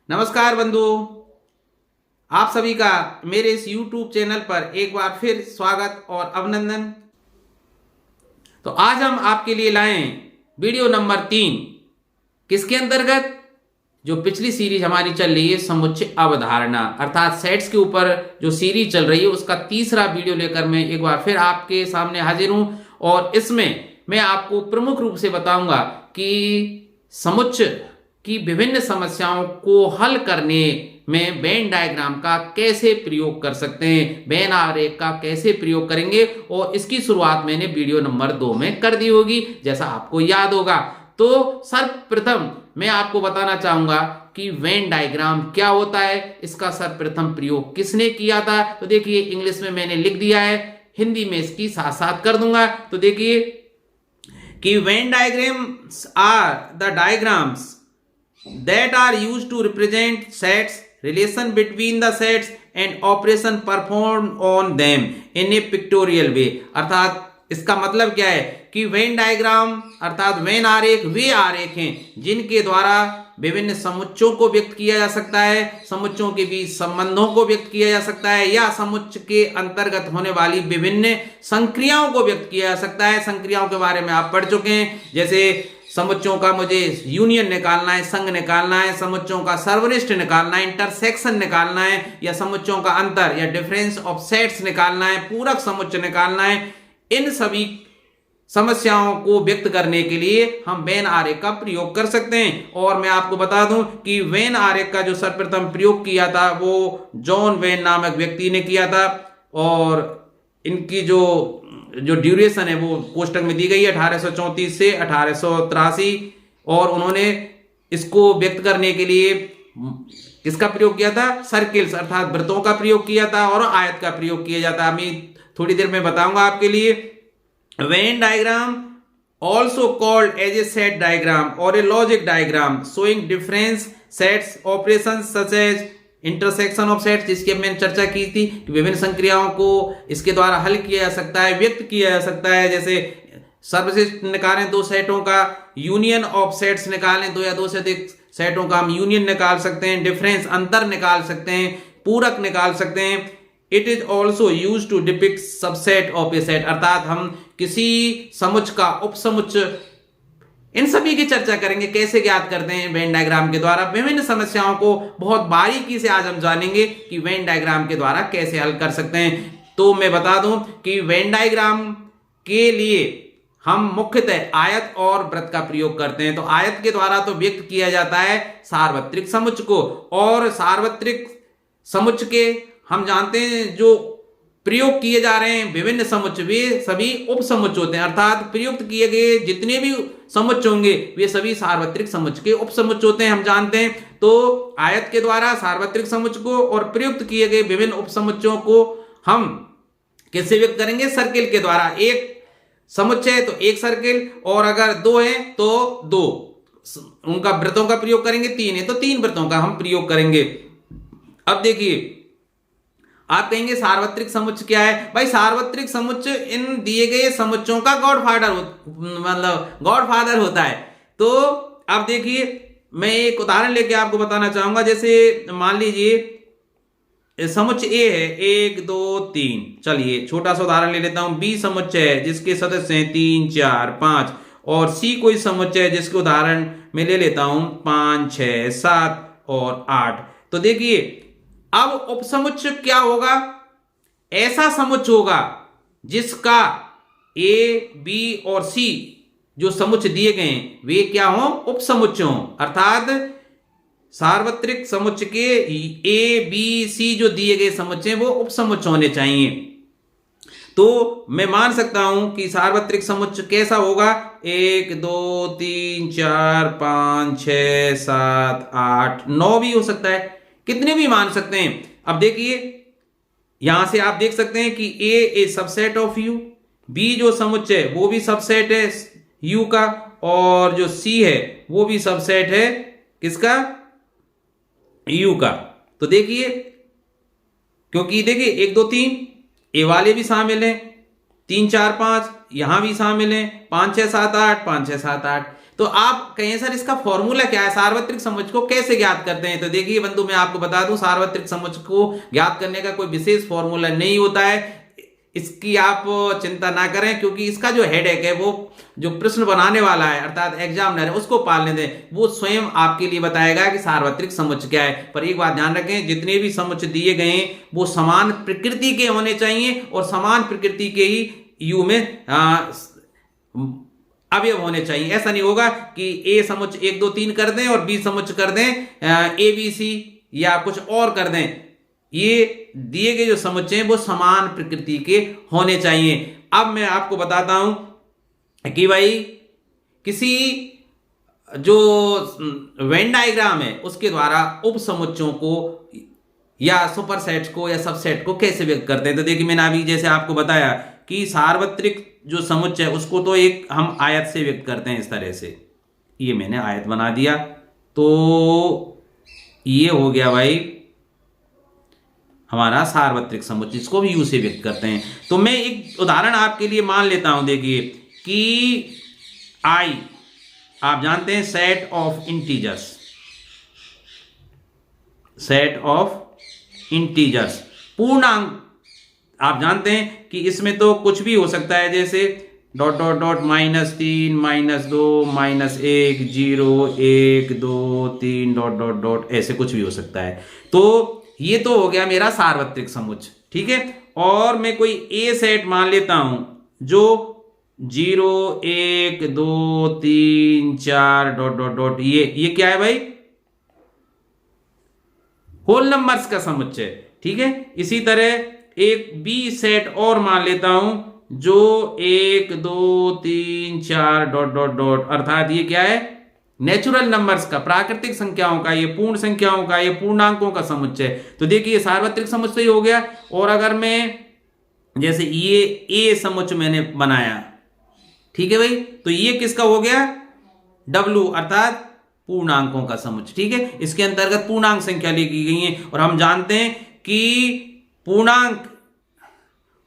नमस्कार बंधु, आप सभी का मेरे इस YouTube चैनल पर एक बार फिर स्वागत और अभिनंदन। तो आज हम आपके लिए लाए वीडियो नंबर 3। किसके अंतर्गत? जो पिछली सीरीज हमारी चल रही है समुच्चय अवधारणा अर्थात सेट्स के ऊपर जो सीरीज चल रही है उसका तीसरा वीडियो लेकर मैं एक बार फिर आपके सामने हाजिर हूं। और इसमें मैं आपको प्रमुख रूप से बताऊंगा कि समुच्चय की विभिन्न समस्याओं को हल करने में वेन डायग्राम का कैसे प्रयोग कर सकते हैं, वेन आरेख का कैसे प्रयोग करेंगे। और इसकी शुरुआत मैंने वीडियो नंबर 2 में कर दी होगी, जैसा आपको याद होगा। तो सर्वप्रथम मैं आपको बताना चाहूंगा कि वेन डायग्राम क्या होता है, इसका सर्वप्रथम प्रयोग किसने किया था। तो देखिए इंग्लिश में मैंने लिख दिया है, हिंदी में इसकी साथ साथ कर दूंगा। तो देखिए कि Venn diagrams are the diagrams that are used to represent sets, relation between the sets and operation performed on them in a pictorial way। अर्थात इसका मतलब क्या है कि वेन डायग्राम अर्थात वेन आरेख वे आरेख हैं जिनके द्वारा विभिन्न समुच्चयों को व्यक्त किया जा सकता है, समुच्चयों के बीच संबंधों को व्यक्त किया जा सकता है, या समुच्चय के अंतर्गत होने वाली विभिन्न संक्रियाओं को व्यक्त किया जा सकता है। संक्रियाओं के बारे में आप पढ़ चुके हैं, जैसे समुच्चयों का मुझे यूनियन निकालना है, संघ निकालना है, समुच्चयों का सर्वनिष्ठ निकालना है, इंटरसेक्शन निकालना है, या समुच्चयों का अंतर या डिफरेंस ऑफ सेट्स निकालना है, पूरक समुच्चय निकालना है। इन सभी समस्याओं को व्यक्त करने के लिए हम वेन आरेख का प्रयोग कर सकते हैं। और मैं आपको बता दूं कि वेन आरेख का जो सर्वप्रथम प्रयोग किया था वो जॉन वेन नामक व्यक्ति ने किया था। और इनकी जो ड्यूरेशन है वो कोष्टक में दी गई है 1834 से 1883। और उन्होंने इसको व्यक्त करने के लिए किसका प्रयोग किया था? सर्किल्स अर्थात वृत्तों का प्रयोग किया था और आयत का प्रयोग किया जाता है। मैं थोड़ी देर में बताऊंगा आपके लिए। Venn diagram also called as a set diagram और a logic diagram showing difference sets operation such as intersection of sets, जिसकी मैंने चर्चा की थी कि विभिन्न संक्रियाओं को इसके द्वारा हल किया जा सकता है, व्यक्त किया जा सकता है। जैसे सर्वश्रेष्ठ निकालें दो सेटों का, यूनियन ऑफ सेट्स निकालें दो या दो से अधिक सेटों का हम यूनियन निकाल सकते हैं, डिफरेंस अंतर निकाल सकते हैं, पूरक निकाल सकते हैं। It is also use to depict subset of a set, अर्थात हम किसी समुच्चय का उपसमुच्चय, इन सभी की चर्चा करेंगे कैसे ज्ञात करते हैं वेन डायग्राम के द्वारा। विभिन्न समस्याओं को बहुत बारीकी से आज हम जानेंगे कि वेन डायग्राम के द्वारा कैसे हल कर सकते हैं। तो मैं बता दूं कि वेन डायग्राम के लिए हम मुख्यतः आयत और वृत्त का प्रयोग करते हैं। तो आयत के द्वारा तो व्यक्त किया जाता है सार्वत्रिक समुच्चय को, और सार्वत्रिक समुच्चय के हम जानते हैं जो प्रयोग किए जा रहे हैं विभिन्न समुच्चय वे सभी उपसमुच्चय होते हैं, अर्थात प्रयुक्त किए गए जितने भी समुच्चय होंगे वे सभी सार्वत्रिक समुच्चय के उपसमुच्चय होते हैं, हम जानते हैं। तो आयत के द्वारा सार्वत्रिक समुच्चय को और प्रयुक्त किए गए विभिन्न उपसमुच्चयों को हम कैसे व्यक्त करेंगे? सर्किल के द्वारा। एक समुच्चय है तो एक सर्किल, और अगर दो है तो दो, उनका वृत्तों का प्रयोग करेंगे। तीन है तो तीन वृत्तों का हम प्रयोग करेंगे। अब देखिए आप कहेंगे सार्वत्रिक समुच्चय क्या है? भाई सार्वत्रिक समुच्चय इन दिए गए समुच्चयों का गॉडफादर होता है। तो अब देखिए मैं एक उदाहरण लेके आपको बताना चाहूंगा। जैसे मान लीजिए समुच्चय ए है 1 2 3, चलिए छोटा सा उदाहरण ले लेता हूं। बी समुच्चय है जिसके सदस्य हैं 3 4 5, और सी कोई समुच्चय है जिसके उदाहरण मैं ले लेता हूं 5 6 7 और 8। तो देखिए अब उपसमुच्चय क्या होगा? ऐसा समुच्चय होगा जिसका ए बी और सी जो समुच्चय दिए गए हैं वे क्या हो? उपसमुच्चय हो, अर्थात सार्वत्रिक समुच्चय के ए बी सी जो दिए गए समुच्चय वो उपसमुच्चय होने चाहिए। तो मैं मान सकता हूं कि सार्वत्रिक समुच्चय कैसा होगा? 1 2 3 4 5 6 7 8 9 भी हो सकता है, कितने भी मान सकते हैं। अब देखिए यहां से आप देख सकते हैं कि ए सबसेट ऑफ यू, बी जो समुच्चय वो भी सबसेट है यू का, और जो सी है वो भी सबसेट है किसका? यू का। तो देखिए क्योंकि देखिए 1 2 3 ए वाले भी शामिल हैं, 3 4 5 यहां भी शामिल हैं, 5 6 7 8 5 6 7 8। तो आप कहें सर इसका फॉर्मूला क्या है, सार्वत्रिक समुच्चय को कैसे ज्ञात करते हैं? तो देखिए बंधु, मैं आपको बता दूं, सार्वत्रिक समुच्चय को ज्ञात करने का कोई विशेष फॉर्मूला नहीं होता है, इसकी आप चिंता ना करें, क्योंकि इसका जो हेडेक है वो जो प्रश्न बनाने वाला है अर्थात एग्जामिनर है उसको पालने दें, वो स्वयं आपके लिए बताएगा कि सार्वत्रिक समुच्चय क्या है। पर एक बात ध्यान रखें, जितने भी समुच्चय दिए गए हैं वो समान प्रकृति के होने चाहिए और समान प्रकृति के ही यू में अवयव होने चाहिए। ऐसा नहीं होगा कि ए समुच्चय 1 2 3 कर दें और बी समुच्चय कर दें ए बी सी या कुछ और कर दें। ये दिए गए जो समुच्चय हैं वो समान प्रकृति के होने चाहिए। अब मैं आपको बताता हूं कि भाई किसी जो वेन डायग्राम है उसके द्वारा उप समुच्चयों को या सुपरसेट को या सबसेट को कैसे व्यक्त करते हैं। तो देखिए मैंने अभी जैसे आपको बताया कि सार्वत्रिक जो समुच्चय है उसको तो एक हम आयत से व्यक्त करते हैं इस तरह से, ये मैंने आयत बना दिया, तो ये हो गया भाई हमारा सार्वत्रिक समुच्चय, इसको भी यू से व्यक्त करते हैं। तो मैं एक उदाहरण आपके लिए मान लेता हूं, देखिए कि आई आप जानते हैं set of integers, set of integers पूर्णांक आप जानते हैं कि इसमें तो कुछ भी हो सकता है, जैसे dot dot dot -3 -2 -1 0 1 2 3 dot dot dot ऐसे कुछ भी हो सकता है। तो ये तो हो गया मेरा सार्वत्रिक समुच्चय, ठीक है। और मैं कोई ए सेट मान लेता हूं जो 0 1 2 3 4 डॉट डॉट डॉट, ये क्या है भाई, होल नंबर्स का समुच्चय, ठीक है। इसी तरह एक बी सेट और मान लेता हूं जो 1 2 3 4 डॉट डॉट डॉट, अर्थात ये क्या है, नेचुरल नंबर्स का, प्राकृतिक संख्याओं का, ये पूर्ण संख्याओं का, ये पूर्णांकों का समुच्चय। तो देखिए सार्वत्रिक समुच्चय हो गया। और अगर मैं जैसे ये ए समुच्चय मैंने बनाया, ठीक है भाई, तो ये किसका हो गया, डब्ल्यू अर्थात पूर्णांकों का समुच्चय, ठीक है। इसके अंतर्गत पूर्णांक संख्या लिखी गई है और हम जानते हैं कि पूर्णांक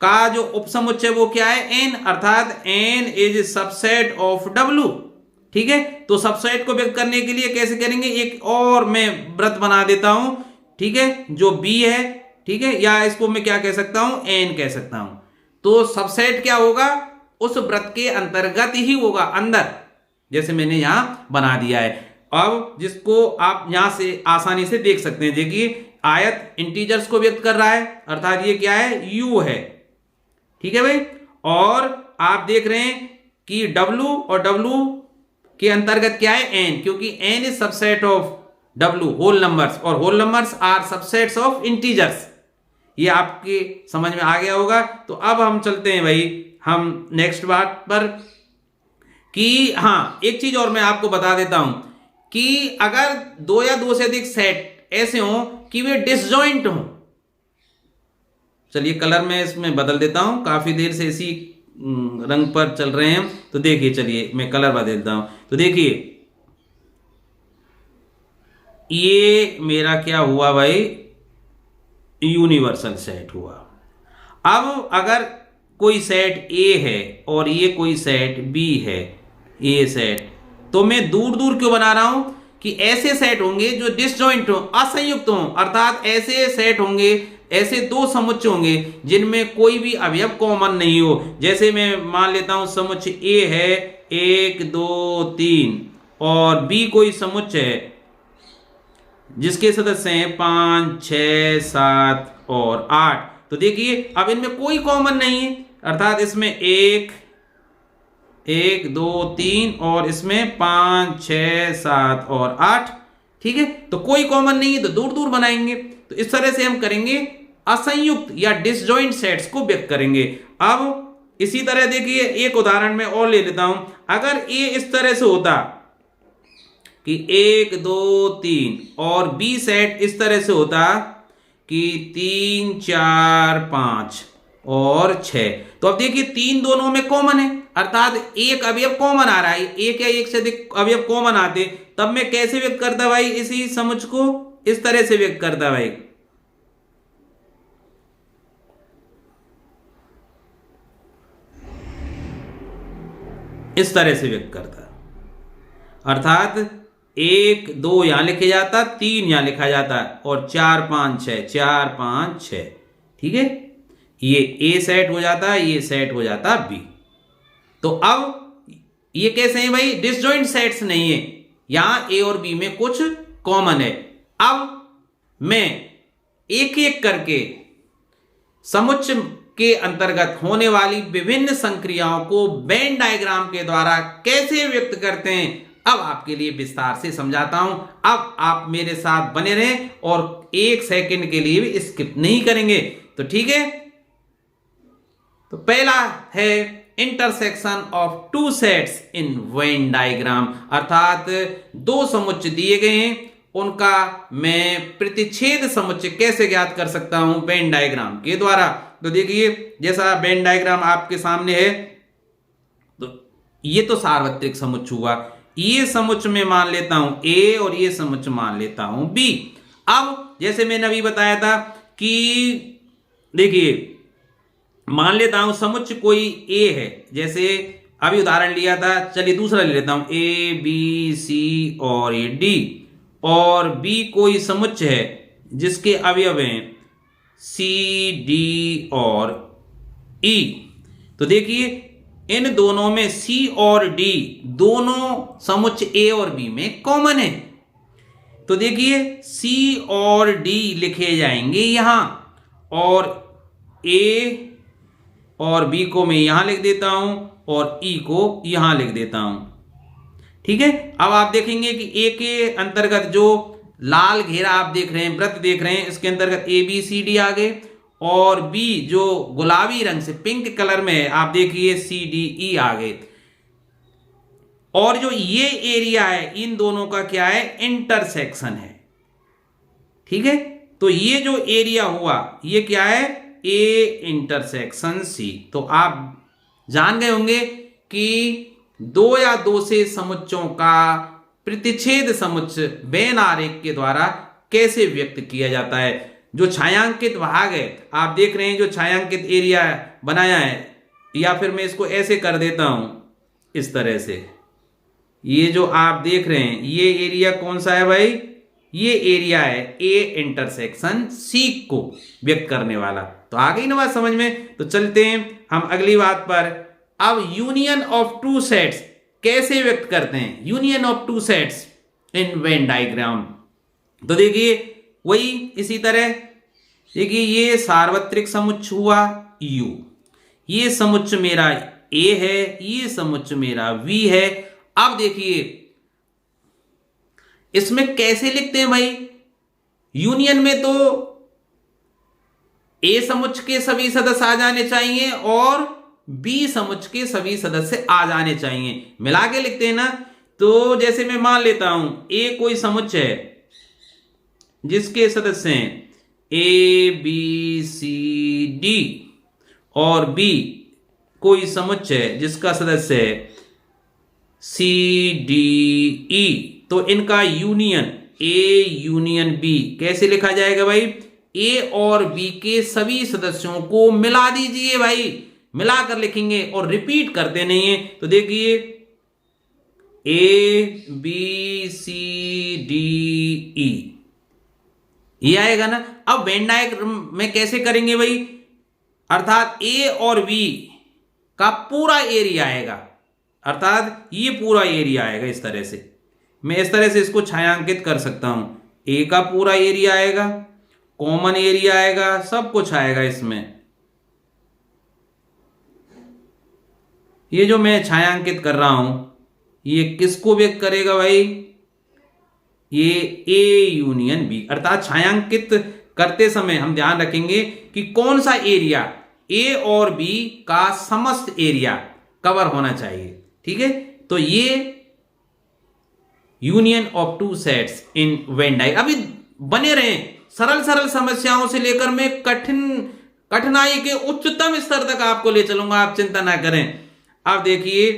का जो उपसमुच्चय वो क्या है, एन, अर्थात N is subset of W, ठीक है। तो सबसेट को व्यक्त करने के लिए कैसे करेंगे, एक और मैं व्रत बना देता हूं, ठीक है, जो बी है, ठीक है, या इसको मैं क्या कह सकता हूं, एन कह सकता हूं। तो सबसेट क्या होगा, उस व्रत के अंतर्गत ही होगा, अंदर, जैसे मैंने यहां बना दिया है। अब जिसको आप यहां से आसानी से देख सकते हैं, देखिए आयत इंटीजर्स को व्यक्त कर रहा है, अर्थात ये क्या है, यू है, ठीक है भाई। और आप देख रहे हैं कि डब्ल्यू और डब्ल्यू के अंतर्गत क्या है, एन, क्योंकि N is subset of W, whole numbers, और whole numbers are subsets of integers. ये आपके समझ में आ गया होगा। तो अब हम चलते हैं भाई हम नेक्स्ट बात पर, कि हाँ एक चीज और मैं आपको बता देता हूं कि अगर 2 या 2 से अधिक सेट ऐसे हों कि वे डिसजॉइंट हों, चलिए कलर में इसमें बदल देता हूं, काफी देर से इसी रंग पर चल रहे हैं, तो देखिए चलिए मैं कलर बदलता हूं। तो देखिए ये मेरा क्या हुआ भाई, यूनिवर्सल सेट हुआ। अब अगर कोई सेट ए है और ये कोई सेट बी है, ए सेट, तो मैं दूर दूर क्यों बना रहा हूं, कि ऐसे सेट होंगे जो डिसजॉइंट हो, असंयुक्त हो, अर्थात ऐसे सेट होंगे, ऐसे 2 समुच्चय होंगे जिनमें कोई भी अवयव कॉमन नहीं हो। जैसे मैं मान लेता हूं समुच्चय ए है 1 2 3 और बी कोई समुच्चय है जिसके सदस्य हैं 5 6 7 और 8। तो देखिए अब इनमें कोई कॉमन नहीं है, अर्थात इसमें 1 1 2 3 और इसमें 5 6 7 और 8, ठीक है। तो कोई कॉमन नहीं है तो दूर दूर बनाएंगे। तो इस तरह से हम करेंगे, असंयुक्त या डिसजॉइंट सेट्स को व्यक्त करेंगे। अब इसी तरह देखिए एक उदाहरण में और ले लेता हूं, अगर ए इस तरह से होता कि 1 2 3 और बी सेट इस तरह से होता कि 3 4 5 और 6, तो अब देखिए 3 दोनों में कॉमन है, अर्थात एक अवयव कॉमन आ रहा है, एक या एक से अधिक अवयव कॉमन आते, तब मैं कैसे व्यक्त करता भाई, इसी समुच्चय को इस तरह से व्यक्त करता भाई, इस तरह से व्यक्त करता। अर्थात 1 2 यहां लिखा जाता, 3 यहां लिखा जाता और 4 5 6, 4 5 6। ठीक है, ये ए सेट हो जाता, ये सेट हो जाता बी। तो अब ये कैसे हैं भाई? डिसजॉइंट सेट्स नहीं है, यहां ए और बी में कुछ कॉमन है। अब मैं एक एक करके समुच्चय के अंतर्गत होने वाली विभिन्न संक्रियाओं को वेन डायग्राम के द्वारा कैसे व्यक्त करते हैं, अब आपके लिए विस्तार से समझाता हूं। अब आप मेरे साथ बने रहें और 1 सेकंड के लिए भी स्किप नहीं करेंगे। तो ठीक है, तो पहला है intersection of two sets in Venn diagram, अर्थात 2 समुच्चय दिए गए हैं, उनका मैं प्रतिच्छेद समुच्चय कैसे ज्ञात कर सकता हूं वेन डायग्राम के द्वारा। तो देखिए, जैसा वेन डायग्राम आपके सामने है, तो ये तो सार्वत्रिक समुच्चय हुआ, ये समुच्चय में मान लेता हूं ए और ये समुच्चय मान लेता हूं बी। अब जैसे मैंने अभी बताया था कि देखिए, मान लेता हूं समुच्चय कोई ए है, जैसे अभी उदाहरण लिया था, चलिए दूसरा ले लेता हूं, ए बी सी और ये डी, और बी कोई समुच्चय है जिसके अवयव हैं सी डी और ई। तो देखिए, इन दोनों में सी और डी दोनों समुच्चय ए और बी में कॉमन है। तो देखिए, सी और डी लिखे जाएंगे यहां, और ए और बी को मैं यहां लिख देता हूं और ई को यहां लिख देता हूं। ठीक है, अब आप देखेंगे कि ए के अंतर्गत जो लाल घेरा आप देख रहे हैं, वृत्त देख रहे हैं, इसके अंतर्गत ए बी सी डी आ गए, और बी जो गुलाबी रंग से पिंक कलर में है, आप देखिए सी डी ई आ गए। और जो ये एरिया है, इन दोनों का क्या है? इंटरसेक्शन है। ठीक है, तो ये जो एरिया हुआ, ये क्या है? A intersection C. तो आप जान गए होंगे कि 2 या 2 से समुच्चयों का प्रतिच्छेद समुच्चय वेन आरेख के द्वारा कैसे व्यक्त किया जाता है। जो छायांकित भाग है, आप देख रहे हैं, जो छायांकित एरिया बनाया है, या फिर मैं इसको ऐसे कर देता हूं, इस तरह से, ये जो आप देख रहे हैं, ये एरिया कौन सा है भाई? ये एरिया है ए इंटरसेक्शन सी को व्यक्त करने वाला। तो आ गई ना बात समझ में? तो चलते हैं हम अगली बात पर। अब यूनियन ऑफ टू सेट्स कैसे व्यक्त करते हैं? Union of two sets in Venn diagram. तो देखिए, वही इसी तरह देखिए, ये सार्वत्रिक समुच्चय हुआ U, ये समुच्चय मेरा A है, ये समुच्चय मेरा V है। अब देखिए, इसमें कैसे लिखते हैं भाई? यूनियन में तो A समुच्चय के सभी सदस्य आ जाने चाहिए और B समुच्चय के सभी सदस्य आ जाने चाहिए, मिला के लिखते हैं ना। तो जैसे मैं मान लेता हूं A कोई समुच्चय है जिसके सदस्य हैं ए बी सी डी, और B कोई समुच्चय है जिसका सदस्य है सी डी ई। तो इनका यूनियन A यूनियन B कैसे लिखा जाएगा भाई? A और B के सभी सदस्यों को मिला दीजिए भाई, मिलाकर लिखेंगे और रिपीट करते नहीं है। तो देखिए, A B C D E, ये आएगा ना। अब वेन डायग्राम में कैसे करेंगे भाई? अर्थात A और B का पूरा एरिया आएगा, अर्थात ये पूरा एरिया आएगा। इस तरह से मैं इस तरह से इसको छायांकित कर सकता हूं। A का पूरा एरिया आएगा, कॉमन एरिया आएगा, सब कुछ आएगा इसमें। ये जो मैं छायांकित कर रहा हूं, ये किसको व्यक्त करेगा भाई? ये A यूनियन B, अर्थात छायांकित करते समय हम ध्यान रखेंगे कि कौन सा एरिया A और B का समस्त एरिया कवर होना चाहिए। ठीक है, तो ये union of two sets in Venn diagram. अभी बने रहें, सरल सरल समस्याओं से लेकर मैं कठिनाई के उच्चतम स्तर तक आपको ले चलूंगा, आप चिंता ना करें। अब देखिए,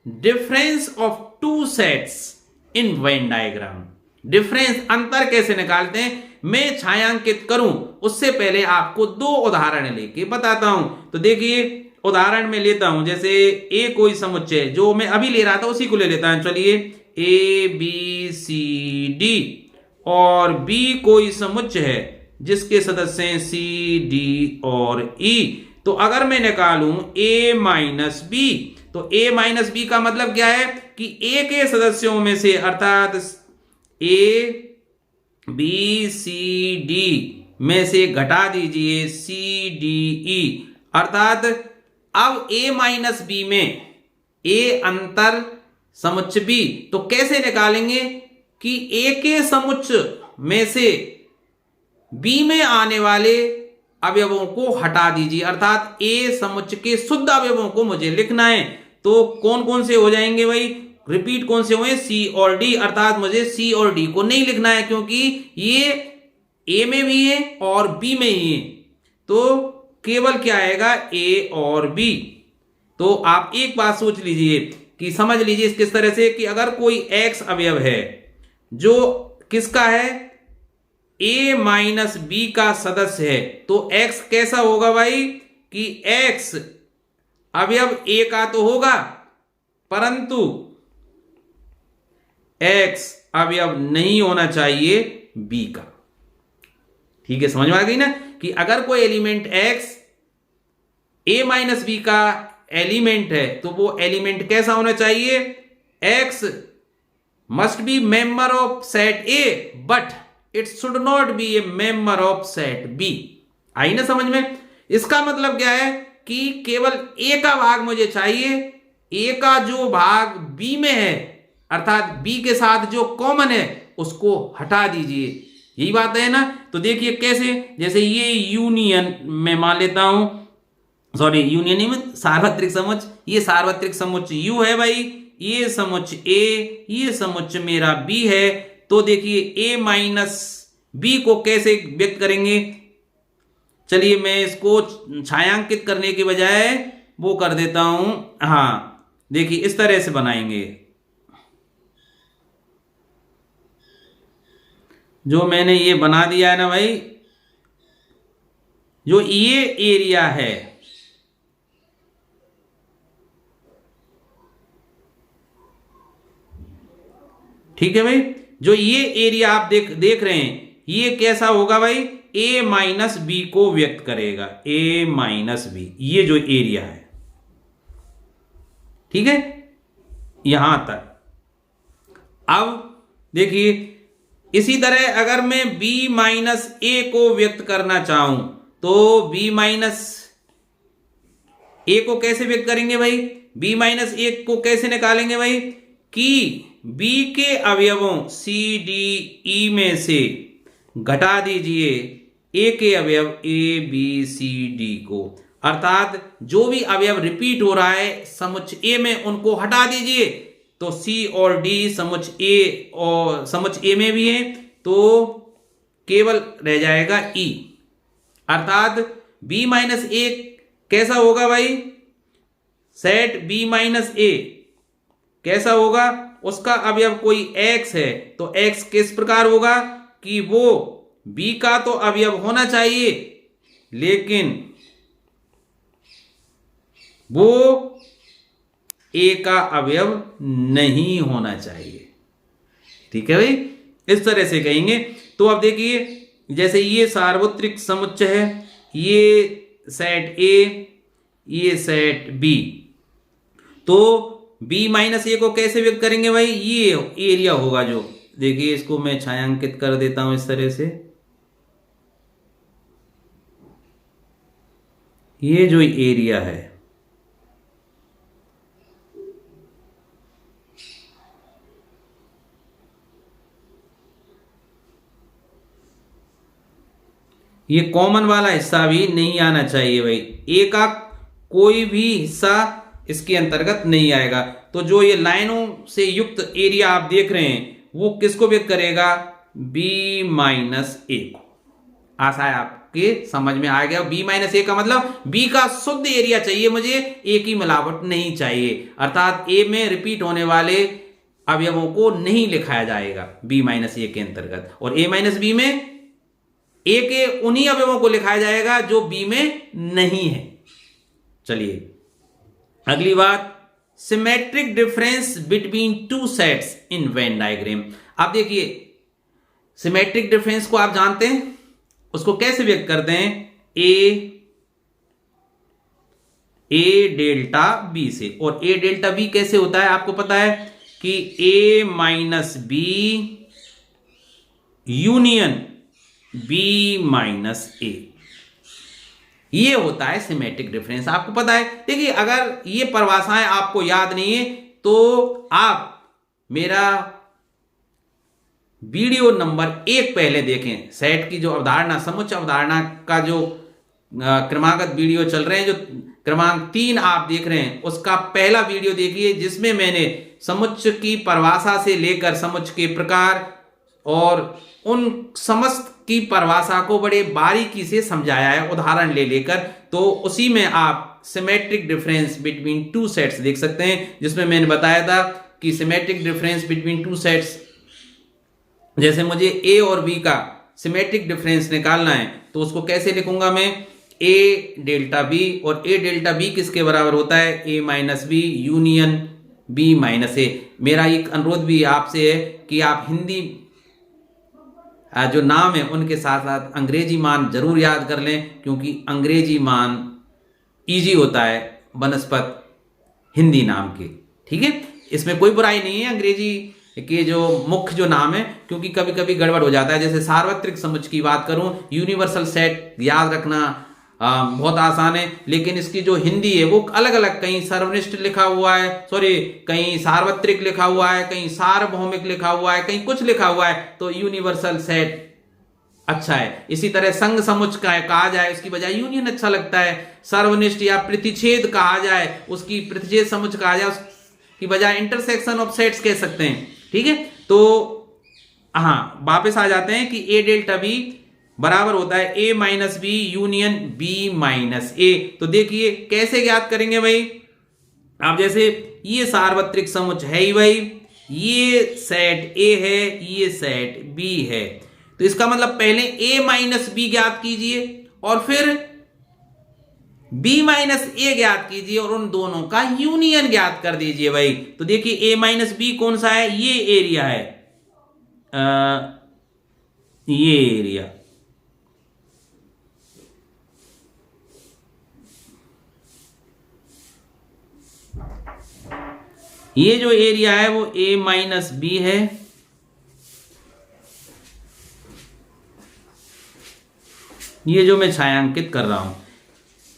difference of two sets in Venn diagram. Difference, अंतर कैसे निकालते हैं मैं छायांकित करूं उससे पहले आपको 2 उदाहरण लेके बताता हूं। तो देखिए, उदाहरण में लेता हूं, जैसे A कोई समुच्चय, जो मैं अभी ले रहा था उसी को ले लेता हूं। चलिए, ए बी सी डी और बी कोई समुच्चय है जिसके सदस्य हैं सी डी और ई। तो अगर मैं निकालूं ए माइनस बी, तो ए माइनस बी का मतलब क्या है कि ए के सदस्यों में से अर्थात ए बी सी डी में से घटा दीजिए सी डी ई, अर्थात अब ए माइनस बी में ए अंतर समुच्चय बी। तो कैसे निकालेंगे कि ए के समुच्चय में से बी में आने वाले अवयवों को हटा दीजिए, अर्थात ए समुच्चय के शुद्ध अवयवों को मुझे लिखना है। तो कौन कौन से हो जाएंगे भाई, रिपीट कौन से हुए, सी और डी, अर्थात मुझे सी और डी को नहीं लिखना है क्योंकि ये ए में भी है और बी में ही है। तो केवल क्या आएगा, ए और बी। तो आप एक बात सोच लीजिए कि समझ लीजिए किस तरह से कि अगर कोई एक्स अवयव है जो किसका है, ए माइनस बी का सदस्य है, तो एक्स कैसा होगा भाई कि एक्स अवयव ए का तो होगा परंतु एक्स अवयव नहीं होना चाहिए बी का। ठीक है, समझ में आ गई ना कि अगर कोई element x A minus B का एलिमेंट है तो वो एलिमेंट कैसा होना चाहिए, x must be member of set A but it should not be a member of set B. आई ना समझ में। इसका मतलब क्या है कि केवल ए का भाग मुझे चाहिए, ए का जो भाग बी में है अर्थात बी के साथ जो कॉमन है उसको हटा दीजिए। यही बात है ना। तो देखिए कैसे, जैसे ये यूनियन में मान लेता हूं, सॉरी यूनियन नहीं में सार्वत्रिक समुच्चय, ये सार्वत्रिक समुच्चय यू है भाई, ये समुच्चय ए, ये समुच्चय मेरा बी है। तो देखिए ए माइनस बी को कैसे व्यक्त करेंगे, चलिए मैं इसको छायांकित करने के बजाय वो कर देता हूं। हाँ देखिए इस तरह से बनाएंगे, जो मैंने ये बना दिया है ना भाई, जो ये एरिया है ठीक है भाई, जो ये एरिया आप देख रहे हैं ये कैसा होगा भाई, ए माइनस बी को व्यक्त करेगा, ए माइनस बी, ये जो एरिया है। ठीक है यहां तक। अब देखिए इसी तरह अगर मैं b माइनस ए को व्यक्त करना चाहूं तो b माइनस ए को कैसे व्यक्त करेंगे भाई, b माइनस ए को कैसे निकालेंगे भाई कि b के अवयवों c d e में से घटा दीजिए a के अवयव a b c d को, अर्थात जो भी अवयव रिपीट हो रहा है समुच्चय ए में उनको हटा दीजिए। तो C और D समुच्चय ए और समुच्चय ए में भी है तो केवल रह जाएगा E, अर्थात B माइनस ए कैसा होगा भाई, सेट B माइनस ए कैसा होगा, उसका अवयव कोई X है तो X किस प्रकार होगा कि वो B का तो अवयव होना चाहिए लेकिन वो ए का अवयव नहीं होना चाहिए। ठीक है भाई, इस तरह से कहेंगे। तो अब देखिए जैसे ये सार्वत्रिक समुच्चय है, ये सेट ए, ये सेट बी, तो बी माइनस ए को कैसे व्यक्त करेंगे भाई, ये एरिया होगा जो, देखिए इसको मैं छायांकित कर देता हूं इस तरह से, ये जो एरिया है ये कॉमन वाला हिस्सा भी नहीं आना चाहिए भाई, ए का कोई भी हिस्सा इसके अंतर्गत नहीं आएगा। तो जो ये लाइनों से युक्त एरिया आप देख रहे हैं वो किसको व्यक्त करेगा, बी माइनस ए को। आशा है आपके समझ में आ गया। बी माइनस ए का मतलब बी का शुद्ध एरिया चाहिए मुझे, ए की मिलावट नहीं चाहिए, अर्थात ए में रिपीट होने वाले अवयवों को नहीं लिखाया जाएगा बी माइनस ए के अंतर्गत, और ए माइनस बी में ए के उन्हीं अवयवों को लिखाया जाएगा जो बी में नहीं है। चलिए अगली बात symmetric difference between two sets इन वेन डायग्राम। आप देखिए सिमेट्रिक डिफरेंस को आप जानते हैं, उसको कैसे व्यक्त करते हैं, ए डेल्टा बी से। और ए डेल्टा बी कैसे होता है आपको पता है कि A minus B union B minus A, ये होता है सिमेट्रिक डिफरेंस। आपको पता है, देखिए अगर ये परिभाषाएं आपको याद नहीं है तो आप मेरा वीडियो नंबर 1 पहले देखें। सेट की जो अवधारणा, समुच्चय अवधारणा का जो क्रमागत वीडियो चल रहे हैं, जो क्रमांक 3 आप देख रहे हैं, उसका पहला वीडियो देखिए जिसमें मैंने समुच्चय की परिभाषा से लेकर समुच्चय के प्रकार और उन समस्त की परिभाषा को बड़े बारीकी से समझाया है, उदाहरण ले लेकर। तो उसी में आप symmetric difference between two sets देख सकते हैं, जिसमें मैंने बताया था कि symmetric difference between two sets, जैसे मुझे ए और बी का सिमेट्रिक डिफरेंस निकालना है तो उसको कैसे लिखूंगा मैं, ए डेल्टा बी। और ए डेल्टा बी किसके बराबर होता है, A minus B union B minus A. मेरा एक अनुरोध भी आपसे है कि आप हिंदी जो नाम है उनके साथ साथ अंग्रेजी मान जरूर याद कर लें, क्योंकि अंग्रेजी मान इजी होता है बनस्पत हिंदी नाम के। ठीक है, इसमें कोई बुराई नहीं है अंग्रेजी के जो मुख्य जो नाम है, क्योंकि कभी कभी गड़बड़ हो जाता है। जैसे सार्वत्रिक समुच्चय की बात करूं, यूनिवर्सल सेट याद रखना बहुत आसान है, लेकिन इसकी जो हिंदी है वो अलग अलग, कहीं सर्वनिष्ठ लिखा हुआ है, सॉरी कहीं सार्वत्रिक लिखा हुआ है, कहीं सार्वभौमिक लिखा हुआ है, कहीं कुछ लिखा हुआ है, तो यूनिवर्सल सेट अच्छा है। इसी तरह संघ समुच्चय कहा जाए उसकी बजाय यूनियन अच्छा लगता है। सर्वनिष्ठ या प्रतिच्छेद कहा जाए उसकी प्रतिच्छेद समुच्चय कहा जाए उसकी बजाय इंटरसेक्शन ऑफ सेट्स कह सकते हैं। ठीक है, तो हाँ वापस आ जाते हैं कि ए डेल्टा बी बराबर होता है A minus B union B minus A. तो देखिए कैसे ज्ञात करेंगे भाई, आप जैसे ये सार्वत्रिक समुच्चय है ही भाई, ये सेट ए है, ये सेट बी है, तो इसका मतलब पहले ए माइनस बी ज्ञात कीजिए और फिर बी माइनस ए ज्ञात कीजिए और उन दोनों का यूनियन ज्ञात कर दीजिए भाई। तो देखिए ए माइनस बी कौन सा है, ये एरिया है, ये एरिया, ये जो एरिया है वो ए माइनस बी है, ये जो मैं छायांकित कर रहा हूं।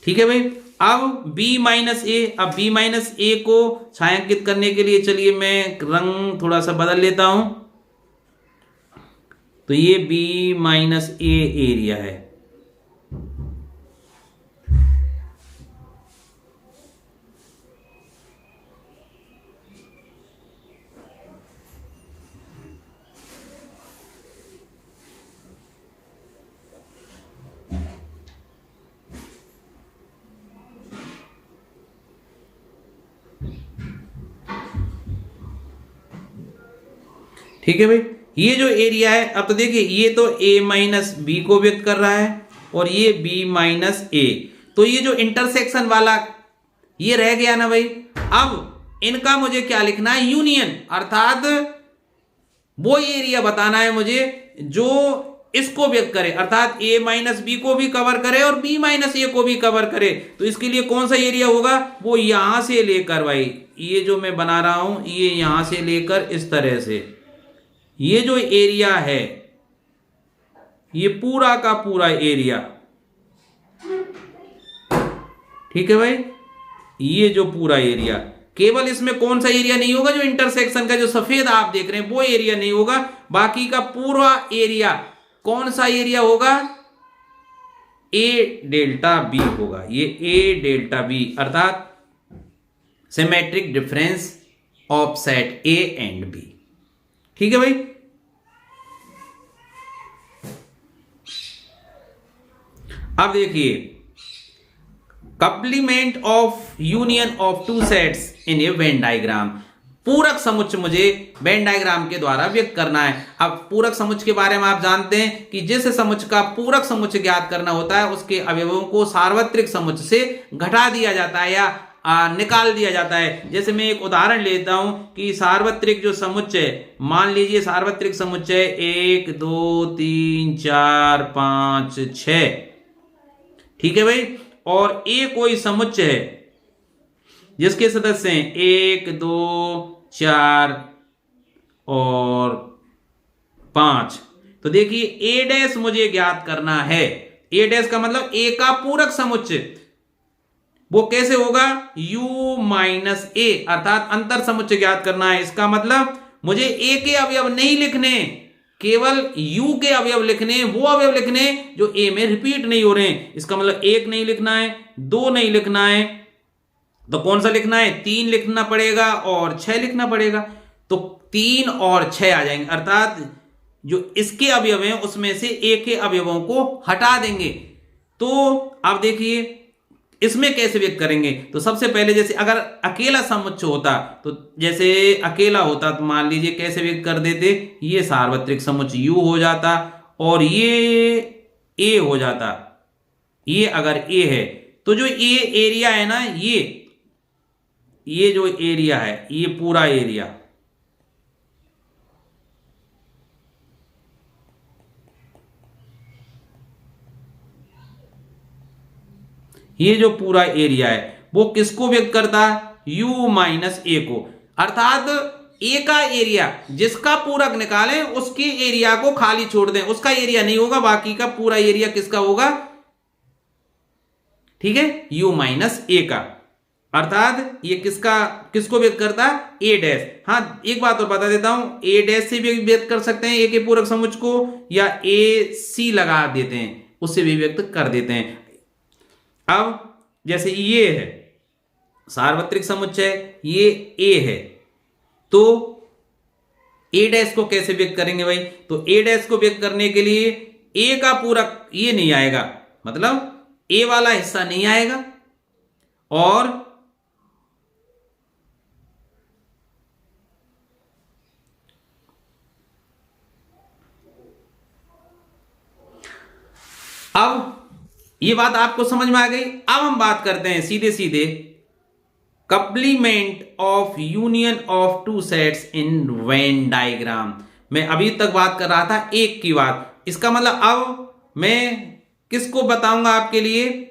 ठीक है भाई, अब b माइनस ए, अब b माइनस ए को छायांकित करने के लिए चलिए मैं रंग थोड़ा सा बदल लेता हूं। तो ये b माइनस ए एरिया है, ठीक है भाई। ये जो एरिया है, अब तो देखिए ये तो a माइनस बी को व्यक्त कर रहा है और ये b माइनस ए, तो ये जो इंटरसेक्शन वाला ये रह गया ना भाई। अब इनका मुझे क्या लिखना है, यूनियन, अर्थात वो एरिया बताना है मुझे जो इसको व्यक्त करे, अर्थात a माइनस बी को भी कवर करे और b माइनस ए को भी कवर करे। तो इसके लिए कौन सा एरिया होगा, वो यहां से लेकर भाई, ये जो मैं बना रहा हूं ये यहां से लेकर इस तरह से, ये जो एरिया है ये पूरा का पूरा एरिया, ठीक है भाई, ये जो पूरा एरिया, केवल इसमें कौन सा एरिया नहीं होगा, जो इंटरसेक्शन का जो सफेद आप देख रहे हैं वो एरिया नहीं होगा, बाकी का पूरा एरिया कौन सा एरिया होगा, ए डेल्टा बी होगा। ये ए डेल्टा बी अर्थात symmetric difference of set A and B. ठीक है भाई, अब देखिए complement of union of two sets in a Venn diagram. पूरक समुच्चय मुझे वेन डायग्राम के द्वारा व्यक्त करना है। अब पूरक समुच्चय के बारे में आप जानते हैं कि जिस समुच्चय का पूरक समुच्चय ज्ञात करना होता है उसके अवयवों को सार्वत्रिक समुच्चय से घटा दिया जाता है या निकाल दिया जाता है। जैसे मैं एक उदाहरण लेता हूं कि सार्वत्रिक जो समुच्चय, मान लीजिए सार्वत्रिक समुच्चय 1 2 3 4 5 6, ठीक है भाई, और ए कोई समुच्चय है जिसके सदस्य हैं 1 2 4 और 5। तो देखिए ए डैश मुझे ज्ञात करना है। ए डैश का मतलब ए का पूरक समुच्चय, वो कैसे होगा, u माइनस ए, अर्थात अंतर समुच्चय ज्ञात करना है। इसका मतलब मुझे ए के अवयव नहीं लिखने, केवल u के अवयव लिखने, वो अवयव लिखने जो a में रिपीट नहीं हो रहे हैं। इसका मतलब 1 नहीं लिखना है, 2 नहीं लिखना है, तो कौन सा लिखना है, 3 लिखना पड़ेगा और 6 लिखना पड़ेगा। तो 3 और 6 आ जाएंगे, अर्थात जो इसके अवयव हैं उसमें से a के अवयवों को हटा देंगे। तो अब देखिए इसमें कैसे व्यक्त करेंगे। तो सबसे पहले जैसे अगर अकेला समुच्चय होता, तो जैसे अकेला होता तो मान लीजिए कैसे व्यक्त कर देते, ये सार्वत्रिक समुच्चय u हो जाता और ये a हो जाता। ये अगर a है तो जो ये एरिया है ना, ये जो एरिया है, ये पूरा एरिया, ये जो पूरा एरिया है वो किसको व्यक्त करता है, u माइनस ए को। अर्थात ए का एरिया जिसका पूरक निकालें उसके एरिया को खाली छोड़ दें, उसका एरिया नहीं होगा, बाकी का पूरा एरिया किसका होगा, ठीक है, u माइनस ए का। अर्थात ये किसको व्यक्त करता है, ए डैश। हाँ एक बात और बता देता हूं, ए डैश से भी व्यक्त कर सकते हैं ए के पूरक समुच्चय को, या ए सी लगा देते हैं उससे भी व्यक्त कर देते हैं। अब जैसे ये है सार्वत्रिक समुच्चय, ये ए है, तो ए डैश को कैसे व्यक्त करेंगे भाई, तो ए डैश को व्यक्त करने के लिए ए का पूरक ये नहीं आएगा, मतलब ए वाला हिस्सा नहीं आएगा, और अब ये बात आपको समझ में आ गई। अब हम बात करते हैं सीधे सीधे complement of union of two sets in Venn diagram. मैं अभी तक बात कर रहा था एक की बात, इसका मतलब अब मैं किसको बताऊंगा आपके लिए,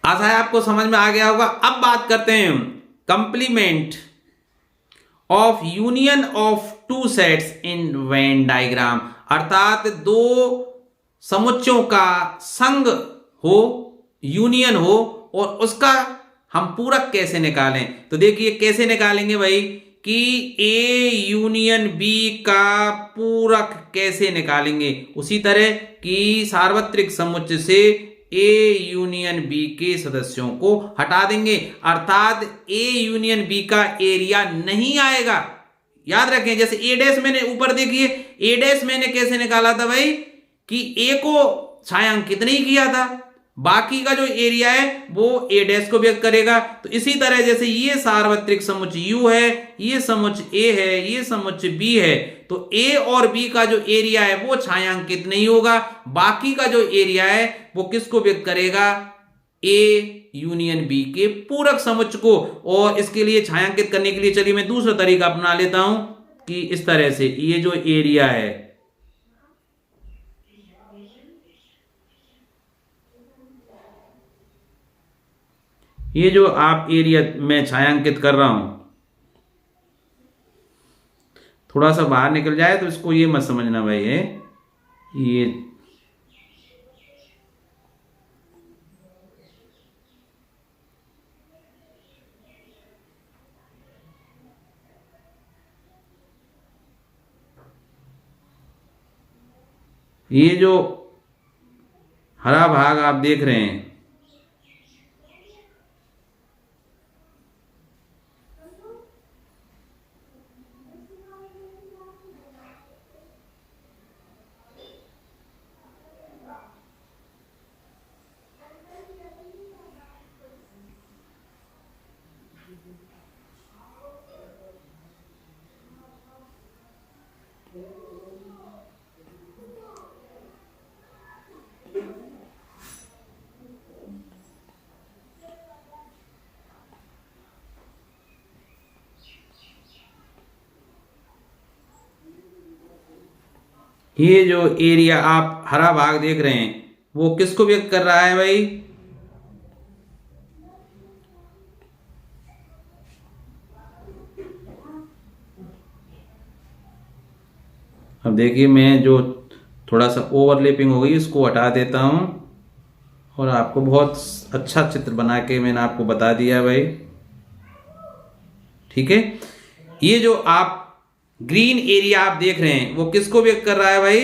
आशा है आपको समझ में आ गया होगा। अब बात करते हैं complement of union of two sets in Venn diagram, अर्थात दो समुच्चयों का संग हो, यूनियन हो, और उसका हम पूरक कैसे निकालें। तो देखिए कैसे निकालेंगे भाई, कि ए यूनियन बी का पूरक कैसे निकालेंगे, उसी तरह कि सार्वत्रिक समुच्चय से ए यूनियन बी के सदस्यों को हटा देंगे, अर्थात ए यूनियन बी का एरिया नहीं आएगा। याद रखें, जैसे ए डैश मैंने ऊपर देखिए, ए डैश मैंने कैसे निकाला था भाई, कि ए को छायांकित नहीं किया था, बाकी का जो एरिया है वो ए डैश को व्यक्त करेगा। तो इसी तरह जैसे ये सार्वत्रिक समुच्चय u है, ये समुच्चय a है, ये समुच्चय b है, तो a और b का जो एरिया है वो छायांकित नहीं होगा, बाकी का जो एरिया है वो किसको व्यक्त करेगा, a यूनियन b के पूरक समुच्चय को। और इसके लिए छायांकित करने के लिए चलिए मैं दूसरा तरीका अपना लेता हूं, कि इस तरह से ये जो एरिया है, ये जो आप एरिया में छायांकित कर रहा हूं, थोड़ा सा बाहर निकल जाए तो इसको ये मत समझना भाई है, ये जो हरा भाग आप देख रहे हैं, ये जो एरिया आप हरा भाग देख रहे हैं वो किसको व्यक्त कर रहा है भाई? अब देखिए, मैं जो थोड़ा सा ओवरलैपिंग हो गई इसको हटा देता हूं और आपको बहुत अच्छा चित्र बना के मैंने आपको बता दिया भाई। ठीक है, ये जो आप ग्रीन एरिया आप देख रहे हैं वो किसको व्यक्त कर रहा है भाई?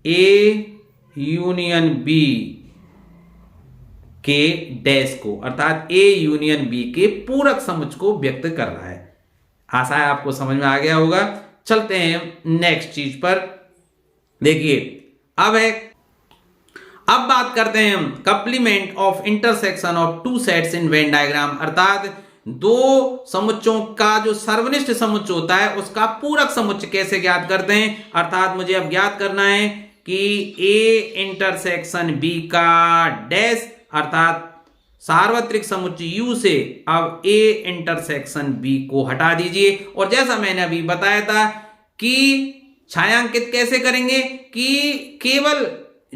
ए यूनियन बी के डैश को, अर्थात ए यूनियन बी के पूरक समुच्चय को व्यक्त कर रहा है। आशा है आपको समझ में आ गया होगा। चलते हैं नेक्स्ट चीज पर। देखिए, अब बात करते हैं हम complement of intersection of two sets in Venn diagram, अर्थात दो समुच्चयों का जो सर्वनिष्ठ समुच्चय होता है उसका पूरक समुच्चय कैसे ज्ञात करते हैं। अर्थात मुझे अब ज्ञात करना है कि ए इंटरसेक्शन बी का डैश, अर्थात सार्वत्रिक समुच्चय U से अब A इंटरसेक्शन B को हटा दीजिए। और जैसा मैंने अभी बताया था कि छायांकित कैसे करेंगे कि केवल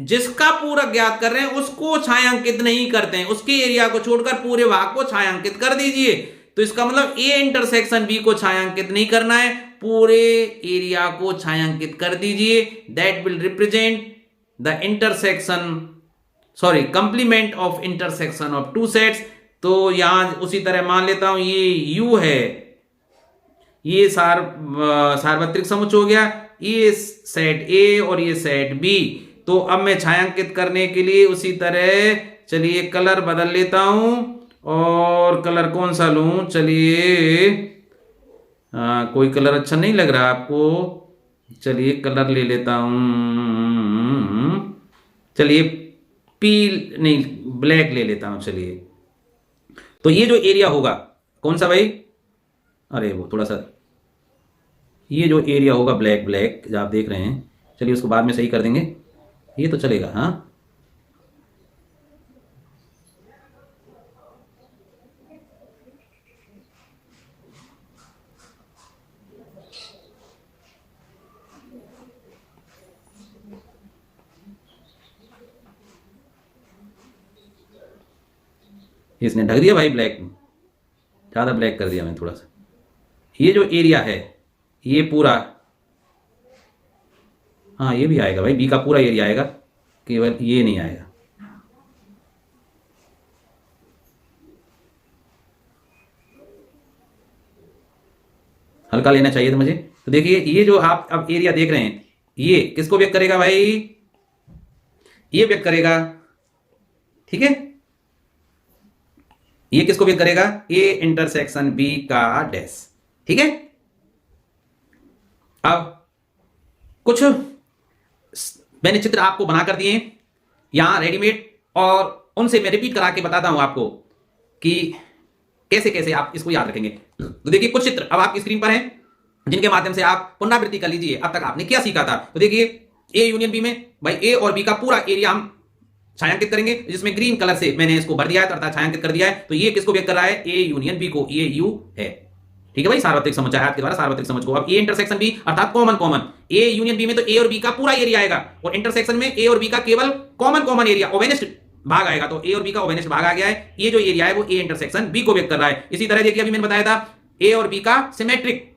जिसका पूरक ज्ञात कर रहे हैं उसको छायांकित नहीं करते हैं, उसके एरिया को छोड़कर पूरे भाग को छायांकित कर दीजिए। तो इसका मतलब A इंटरसेक्शन B को छायांकित नहीं करना है, पूरे एरिया को छायांकित कर दीजिए। That will represent the intersection complement of intersection of two sets. तो यहां उसी तरह मान लेता हूं ये U है, ये सार्वत्रिक समुच्चय हो गया, ये सेट A और ये सेट B। तो अब मैं छायांकित करने के लिए उसी तरह चलिए कलर बदल लेता हूं, और कलर कौन सा लूं? चलिए कोई कलर अच्छा नहीं लग रहा आपको? चलिए कलर ले लेता हूं, चलिए पील नहीं ब्लैक ले लेता हूं। चलिए, तो ये जो एरिया होगा कौन सा भाई? अरे वो थोड़ा सा ये जो एरिया होगा ब्लैक जो आप देख रहे हैं, चलिए उसको बाद में सही कर देंगे, ये तो चलेगा। हाँ, इसने ढक दिया भाई, ब्लैक ज़्यादा ब्लैक कर दिया मैंने थोड़ा सा। ये जो एरिया है ये पूरा, हाँ ये भी आएगा भाई, बी का पूरा एरिया आएगा, केवल ये नहीं आएगा। हल्का लेना चाहिए था मुझे। तो देखिए, ये जो आप अब एरिया देख रहे हैं ये किसको व्यक्त करेगा भाई? ये व्यक्त करेगा, ठीक है, ये किसको व्यक्त करेगा? ए इंटरसेक्शन बी का डैश। ठीक है, अब कुछ मैंने चित्र आपको बनाकर दिए यहां रेडीमेड, और उनसे मैं रिपीट करा के बताता हूं आपको कि कैसे कैसे आप इसको याद रखेंगे। तो देखिए, कुछ चित्र अब आपकी स्क्रीन पर हैं जिनके माध्यम से आप पुनरावृत्ति कर लीजिए अब तक आपने क्या सीखा था। तो देखिए, ए यूनियन बी में भाई ए और बी का पूरा एरिया हम छायांकित करेंगे, जिसमें ग्रीन कलर से मैंने इसको भर दिया है, अर्थात छायांकित कर दिया है। तो ये किसको व्यक्त कर रहा है? ए यूनियन बी को, ये यू है। ठीक है भाई, सार्वत्रिक समुच्चय के द्वारा सार्वत्रिक समुच्चय को। अब ए इंटरसेक्शन बी अर्थात कॉमन ए यूनियन बी में तो ए और बी का पूरा एरिया आएगा, और इंटरसेक्शन में ए और बी का केवल कॉमन एरिया ओवेनिस्ट भाग आएगा। तो ए और बी का ओवेनिस्ट भाग आ गया है, ये जो एरिया है वो ए इंटरसेक्शन बी को व्यक्त कर रहा है। इसी तरह देखिए, अभी मैंने बताया था ए और बी का सिमेट्रिक।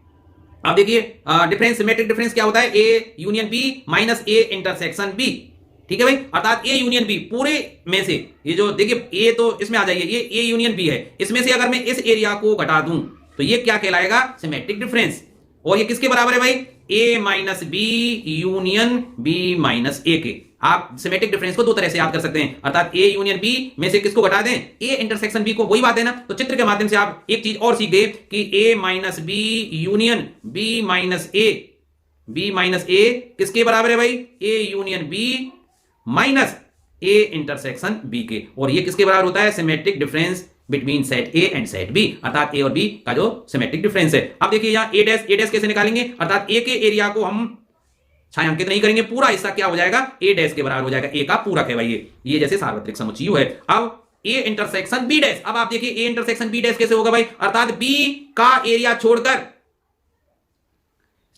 अब देखिए डिफरेंस, सिमेट्रिक डिफरेंस क्या होता है? A union B minus A intersection B. ठीक है भाई, अर्थात ए यूनियन बी पूरे में से, ये जो देखिए ए तो इसमें आ जाइए, ये ए यूनियन बी है, इसमें से अगर मैं इस एरिया को घटा दूं तो ये क्या कहलाएगा? Symmetric difference. और ये किसके बराबर है भाई? A minus B union B minus A के। आप सिमेट्रिक डिफरेंस को दो तरह से याद कर सकते हैं, अर्थात ए यूनियन बी में से किसको घटा दें? ए इंटरसेक्शन बी को। वही बात है ना। तो चित्र के माध्यम से आप एक चीज और सीख गए कि A minus B union B minus A, B minus A किसके बराबर है भाई? A union B minus A intersection B के। और ये किसके बराबर होता है? Symmetric difference between set A and set B, अर्थात ए और बी का जो सिमेट्रिक डिफरेंस है। अब देखिए यहां ए डैश कैसे निकालेंगे? अर्थात ए के एरिया को हम छायांकित नहीं करेंगे, पूरा हिस्सा क्या हो जाएगा? ए डैश के बराबर हो जाएगा। ए का पूरक है भाई ये जैसे सार्वत्रिक समुच्चय है। अब ए इंटरसेक्शन बी डैश, अब आप देखिए ए इंटरसेक्शन बी डैश कैसे होगा भाई? अर्थात बी का एरिया छोड़कर,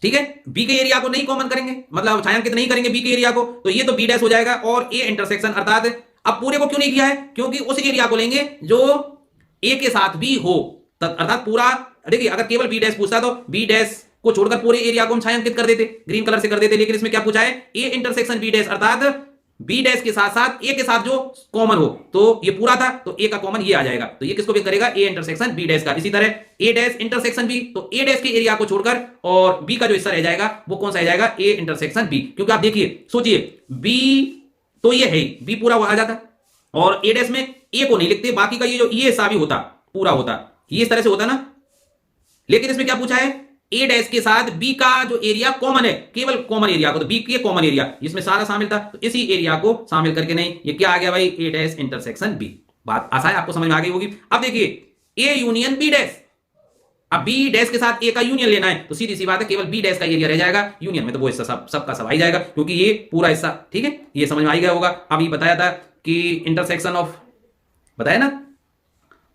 ठीक है, बी के एरिया को नहीं कॉमन करेंगे, मतलब छायांकित नहीं करेंगे बी के एरिया को, तो ये तो बी डैश हो जाएगा। और ए इंटरसेक्शन अर्थात अब पूरे को क्यों नहीं किया है, क्योंकि उस एरिया को लेंगे जो ए के साथ भी हो, अर्थात पूरा। देखिए अगर केवल बी डैश पूछता तो बी डैश को छोड़कर पूरे एरिया को हम छायांकित कर देते, ग्रीन कलर से कर देते, लेकिन इसमें क्या पूछा है, ए इंटरसेक्शन बी डैश अर्थात बी डैश के साथ साथ ए के साथ जो कॉमन हो, तो ये पूरा था तो ए का कॉमन ये आ जाएगा, तो ये किसको भी करेगा, ए इंटरसेक्शन बी डैश का। इसी तरह ए डैश इंटरसेक्शन बी, तो ए डैश के एरिया को छोड़कर और बी का जो हिस्सा रह जाएगा वो कौन सा रह जाएगा, ए इंटरसेक्शन बी। क्योंकि आप देखिए सोचिए बी तो ये है, बी पूरा आ जाता और ए डैश में ए को नहीं लिखते, बाकी का ये जो ये हिस्सा भी होता पूरा होता, ये इस तरह से होता ना। लेकिन इसमें क्या पूछा है, ए डैश के साथ बी का जो एरिया कॉमन है, केवल कॉमन एरिया को, तो बी के कॉमन एरिया जिसमें सारा शामिल था, तो इसी एरिया को शामिल करके नहीं, ये क्या आ गया भाई, ए डैश इंटरसेक्शन बी। बात आसान है, आपको समझ में आ गई होगी। अब देखिए ए यूनियन बी डैश, अब बी डैश के साथ ए का यूनियन लेना है, तो सीधी सी बात है केवल बी डैश का एरिया रह जाएगा, यूनियन में तो वो हिस्सा सबका सब आ ही जाएगा, क्योंकि ये पूरा हिस्सा, ठीक है, ये समझ में आ ही गया होगा। अभी बताया था कि इंटरसेक्शन ऑफ, बताया ना,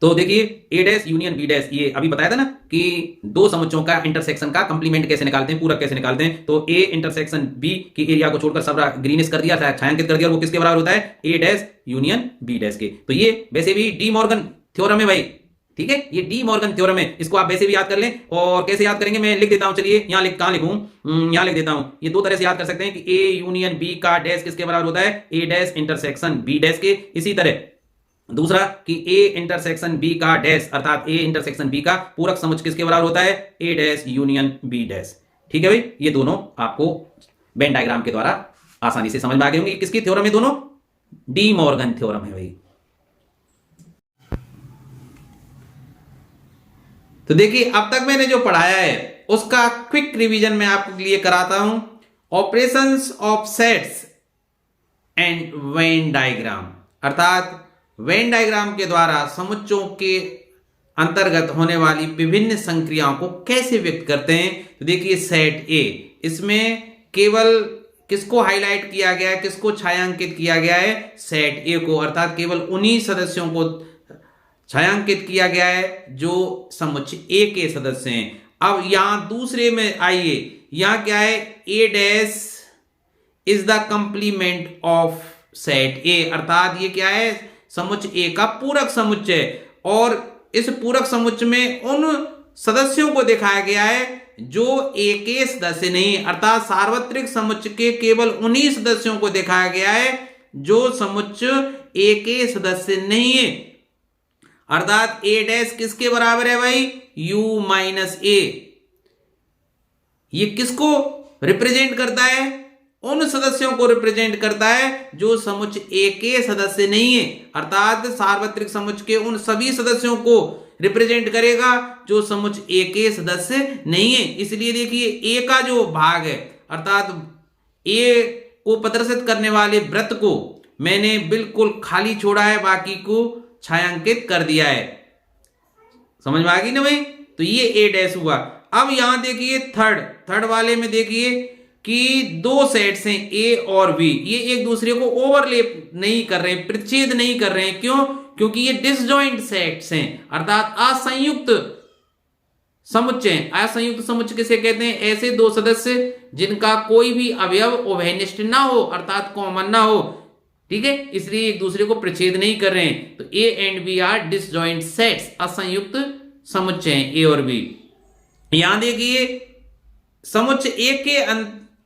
तो देखिए ए डैश यूनियन बी डैश, ये अभी बताया था ना कि दो समुच्चों का इंटरसेक्शन का कंप्लीमेंट कैसे निकालते हैं, पूरक कैसे निकालते हैं। तो ए इंटरसेक्शन बी के एरिया को छोड़कर सब ग्रीनिश कर दिया, छायांकित कर दिया, और वो किसके बराबर होता है, A dash union B dash के। तो ये वैसे भी डी मॉर्गन थ्योरम है भाई, ठीक है, ये डी मॉर्गन थ्योरम है, इसको आप वैसे भी याद कर लें। और कैसे याद करेंगे मैं लिख देता हूं, चलिए यहाँ कहां लिखूं, यहाँ लिख देता हूं। ये दो तरह से याद कर सकते हैं कि ए यूनियन बी का डैश किसके बराबर होता है, A dash intersection B dash के। इसी तरह दूसरा कि ए इंटरसेक्शन बी का डैश अर्थात ए इंटरसेक्शन बी का पूरक समुच्चय किसके बराबर होता है, A dash union B dash. ठीक है भाई, ये दोनों आपको वेन डायग्राम के द्वारा आसानी से समझ में आ गए होंगे। किसकी थ्योरम है दोनों, डी मॉर्गन थ्योरम है भाई। तो देखिए अब तक मैंने जो पढ़ाया है उसका क्विक रिवीजन मैं आपके लिए कराता हूं। Operations of sets and Venn diagram, अर्थात वेन डायग्राम के द्वारा समुच्चयों के अंतर्गत होने वाली विभिन्न संक्रियाओं को कैसे व्यक्त करते हैं। तो देखिए सेट ए, इसमें केवल किसको हाईलाइट किया गया है, किसको छायांकित किया गया है, सेट ए को, अर्थात केवल उन्हीं सदस्यों को छायांकित किया गया है जो समुच्चय ए के सदस्य हैं। अब यहां दूसरे में आइए, यहां क्या है, A dash is the complement of set A, अर्थात ये क्या है, समुच्चय ए का पूरक समुच्चय, और इस पूरक समुच्चय में उन सदस्यों को दिखाया गया है जो ए के सदस्य नहीं, अर्थात सार्वत्रिक समुच्चय के केवल उन्हीं सदस्यों को दिखाया गया है जो समुच्चय ए के सदस्य नहीं है। अर्थात ए डैश किसके बराबर है भाई, यू माइनस ए। ये किसको रिप्रेजेंट करता है, उन सदस्यों को रिप्रेजेंट करता है जो समुच्चय ए के सदस्य नहीं है, अर्थात सार्वत्रिक समुच्चय के उन सभी सदस्यों को रिप्रेजेंट करेगा जो समुच्चय ए के सदस्य नहीं है। इसलिए देखिए ए का जो भाग है, अर्थात ए को प्रदर्शित करने वाले वृत्त को मैंने बिल्कुल खाली छोड़ा है, बाकी को छायांकित कर दिया है। समझ में आ गई ना भाई, तो ये ए डैश हुआ। अब यहां देखिए थर्ड वाले में देखिए कि दो सेट्स हैं ए और बी, ये एक दूसरे को ओवरलैप नहीं कर रहे हैं, प्रतिच्छेद नहीं कर रहे हैं। क्यों, क्योंकि ये डिसजॉइंट सेट्स हैं, अर्थात असंयुक्त समुच्चय। असंयुक्त समुच्चय किसे कहते हैं, ऐसे दो सदस्य जिनका कोई भी अवयव उभयनिष्ठ ना हो, अर्थात कॉमन ना हो, ठीक है, इसलिए एक दूसरे को प्रतिच्छेद नहीं कर रहे हैं। तो A and B are disjoint sets, असंयुक्त समुच्चय हैं ए और बी। यहां देखिए समुच्चय ए के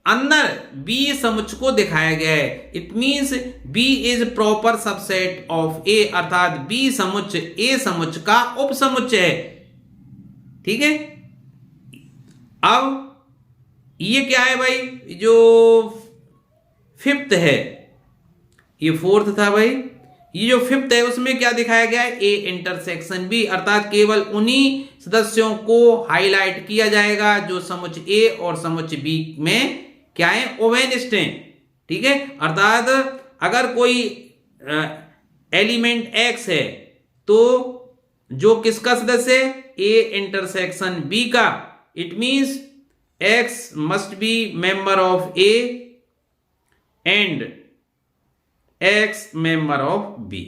अंदर बी समुच्चय को दिखाया गया है। It means B is proper subset of A, अर्थात बी समुच्चय ए समुच्चय का उपसमुच्चय है। ठीक है, अब ये क्या है भाई, जो फिफ्थ है, ये फोर्थ था भाई, ये जो फिफ्थ है उसमें क्या दिखाया गया है, ए इंटरसेक्शन बी, अर्थात केवल उन्हीं सदस्यों को हाईलाइट किया जाएगा जो समुच्चय ए और समुच्चय बी में क्या है, ओवेनिस्ट हैं। ठीक है, अर्थात अगर कोई एलिमेंट एक्स है तो जो किसका सदस्य है, ए इंटरसेक्शन बी का, it means x must be member of A and x member of B.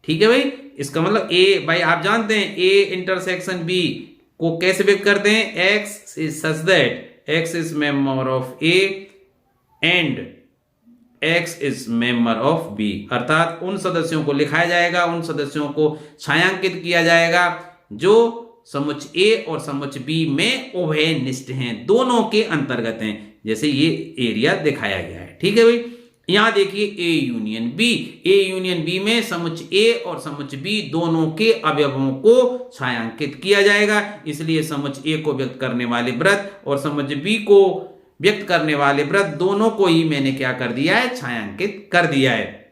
ठीक है भाई, इसका मतलब ए, भाई आप जानते हैं ए इंटरसेक्शन बी को कैसे व्यक्त करते हैं, x is such that x is member of A and x is member of B, अर्थात उन सदस्यों को लिखा जाएगा, उन सदस्यों को छायांकित किया जाएगा जो समुच्चय ए और समुच्चय बी में उभयनिष्ठ हैं, दोनों के अंतर्गत हैं, जैसे ये एरिया दिखाया गया है। ठीक है भाई, यहां देखिए A union B, A union B में समुच्चय ए और समुच्चय बी दोनों के अवयवों को छायांकित किया जाएगा, इसलिए समुच्चय ए को व्यक्त करने वाले वृत्त और समुच्चय बी को व्यक्त करने वाले वृत्त दोनों को ही मैंने क्या कर दिया है, छायांकित कर दिया है।